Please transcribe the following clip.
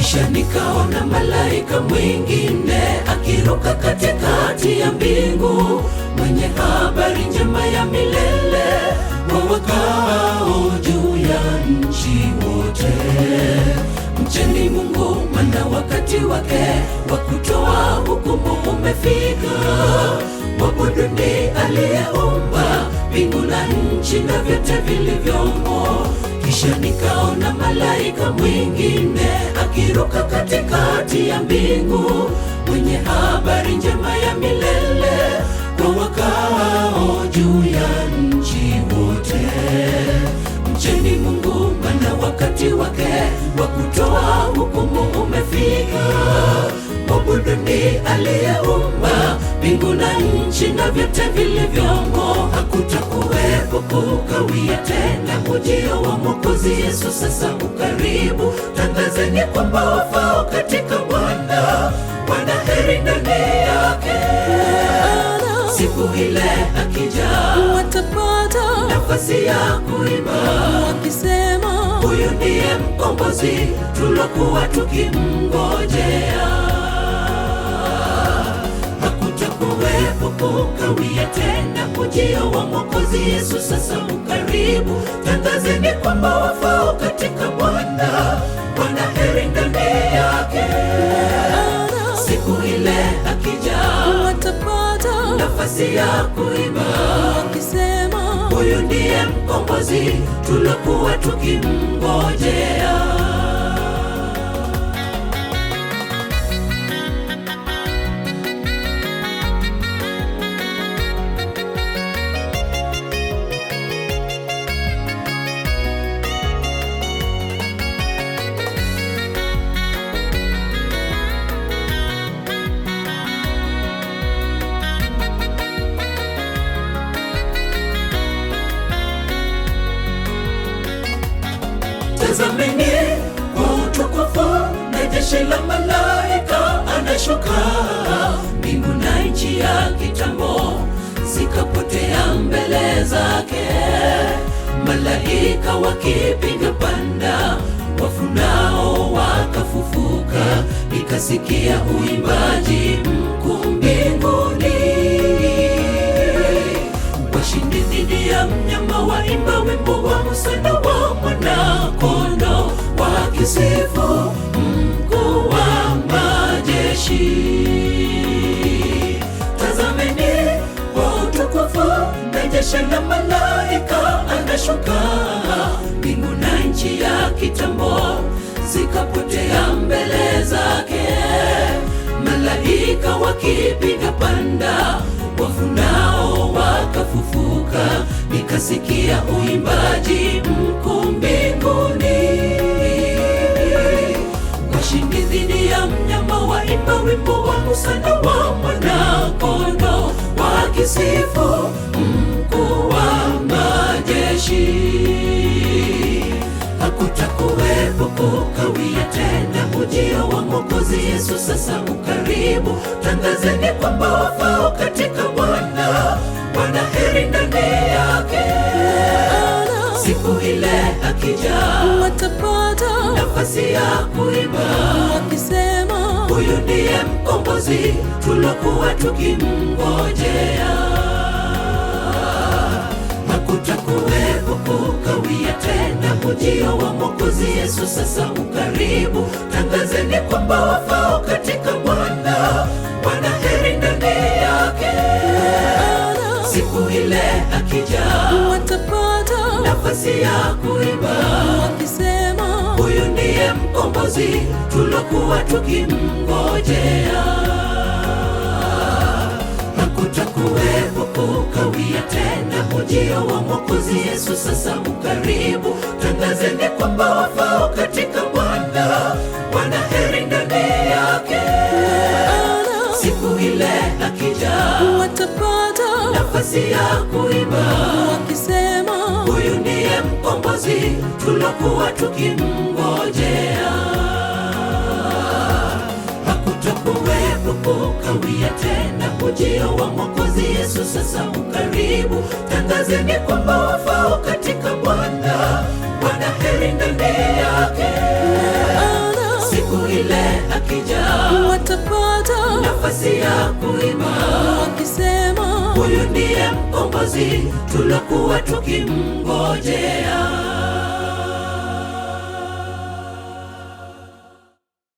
Kisha nikaona malaika mwingine akiruka katikati ya mbingu, mwenye habari njema ya milele kwa wakao juu ya nchi wote. Mcheni Mungu, maana wakati wake wa kutoa hukumu umefika. Mwabuduni aliyeumba mbingu na nchi na vyote vilivyomo. Kisha nikaona malaika mwingine akiruka katikati ya mbingu, mwenye habari njema ya milele kwa wakao juu ya nchi wote. Mcheni Mungu, maana wakati wake wa kutoa hukumu umefika. Mwabuduni aliyeumba mbingu na nchi na vyote vilivyomo. Hakutakuwepo kukawia tena, ujio wa Mwokozi Yesu sasa ukaribu. Tangazeni kwamba wafao katika Bwana wana heri ndani yake. Siku ile akija, watapata nafasi ya kuimba wakisema, huyu ndiye mkombozi tulokuwa tukimngojea. Hakutakuwepo kukawia tena, ujio wa Mwokozi Yesu sasa ukaribu. Tangazeni kwamba wafao katika Bwana wana heri ndani yake. Siku ile akija, watapata nafasi ya kuimba wakisema, huyu ndiye mkombozi tulokuwa tukimngojea. Tazameni kwa utukufu na jeshi la malaika anashuka. Mbingu na nchi ya kitambo zikapotea mbele zake. Malaika wakipiga panda, wafu nao wakafufuka. Nikasikia uimbaji mkuu mbinguni, washindi dhidi ya mnyama waimba wimbo wa msana wa Mwana-Kondoo, wakisifu Mkuu wa majeshi. Tazameni kwa utukufu na jeshi la malaika anashuka. Mbingu na nchi ya kitambo zikapotea mbele zake. Malaika wakipiga panda, wafu nao wakafufuka. Nikasikia uimbaji mkuu mbinguni, washindi dhidi ya mnyama waimba wimbo wa msana wa Mwana-Kondoo, wakisifu Mkuu wa majeshi. Hakutakuwepo kukawia tena, ujio wa Mwokozi Yesu sasa ukaribu. Tangazeni kwamba wafao katika Bwana wana heri ndani yake. Siku ile akija, watapata nafasi ya kuimba wakisema, huyu ndiye mkombozi tulokuwa tukimngojea. Hakutakuwepo kukawia tena, ujio wa Mwokozi Yesu sasa ukaribu. Tangazeni kwamba wafao katika Bwana wana heri ndani yake. Siku ile akija, watapata nafasi ya kuimba wakisema, huyu ndiye mkombozi tulokuwa tukimngojea. Hakutakuwepo kukawia tena, ujio wa Mwokozi Yesu sasa ukaribu. Tangazeni kwamba wafao katika Bwana wana heri ndani yake. Siku ile akija, watapata nafasi ya kuimba wakisema, huyu ndiye mkombozi tulokuwa tukimngojea. Hakutakuwepo kukawia tena, ujio wa Mwokozi Yesu sasa ukaribu. Tangazeni kwamba wafao katika Bwana wana heri ndani yake. Siku ile nafasi ya kuimba, wakisema huyu ndiye mkombozi tulokuwa tukimngojea.